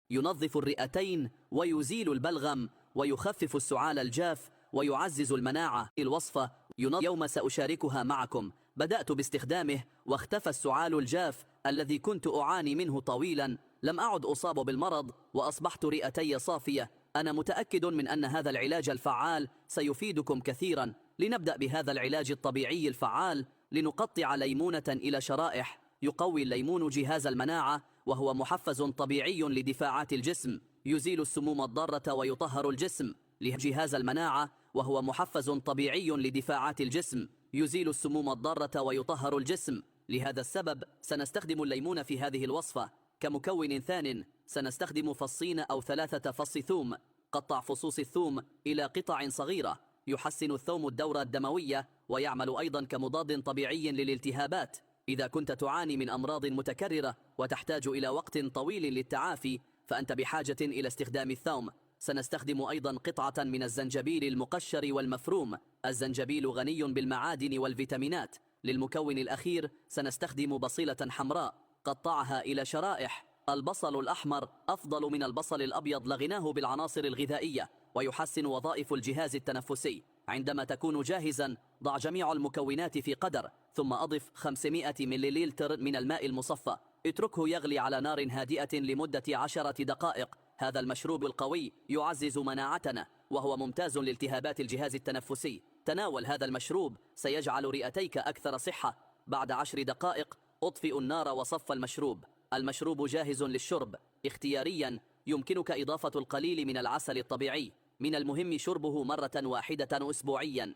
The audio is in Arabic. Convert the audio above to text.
ينظف الرئتين ويزيل البلغم ويخفف السعال الجاف ويعزز المناعة. الوصفة يوم سأشاركها معكم بدأت باستخدامه واختفى السعال الجاف الذي كنت أعاني منه طويلا. لم أعد أصاب بالمرض وأصبحت رئتي صافية. أنا متأكد من أن هذا العلاج الفعال سيفيدكم كثيرا. لنبدأ بهذا العلاج الطبيعي الفعال. لنقطع ليمونة إلى شرائح. يقوي الليمون جهاز المناعة وهو محفز طبيعي لدفاعات الجسم. يزيل السموم الضارة ويطهر الجسم. لجهاز المناعة وهو محفز طبيعي لدفاعات الجسم. يزيل السموم الضارة ويطهر الجسم. لهذا السبب سنستخدم الليمون في هذه الوصفة. كمكون ثان سنستخدم فصين أو 3 فص ثوم. قطع فصوص الثوم إلى قطع صغيرة. يحسن الثوم الدورة الدموية ويعمل أيضا كمضاد طبيعي للالتهابات. إذا كنت تعاني من أمراض متكررة وتحتاج إلى وقت طويل للتعافي فأنت بحاجة إلى استخدام الثوم. سنستخدم أيضا قطعة من الزنجبيل المقشر والمفروم. الزنجبيل غني بالمعادن والفيتامينات. للمكون الأخير سنستخدم بصيلة حمراء. قطعها إلى شرائح. البصل الأحمر أفضل من البصل الأبيض لغناه بالعناصر الغذائية ويحسن وظائف الجهاز التنفسي. عندما تكون جاهزا ضع جميع المكونات في قدر ثم أضف 500 ملليلتر من الماء المصفى. اتركه يغلي على نار هادئة لمدة 10 دقائق. هذا المشروب القوي يعزز مناعتنا وهو ممتاز لالتهابات الجهاز التنفسي. تناول هذا المشروب سيجعل رئتيك أكثر صحة. بعد 10 دقائق أطفئ النار وصف المشروب. المشروب جاهز للشرب. اختياريا يمكنك إضافة القليل من العسل الطبيعي. من المهم شربه مرة واحدة أسبوعيا.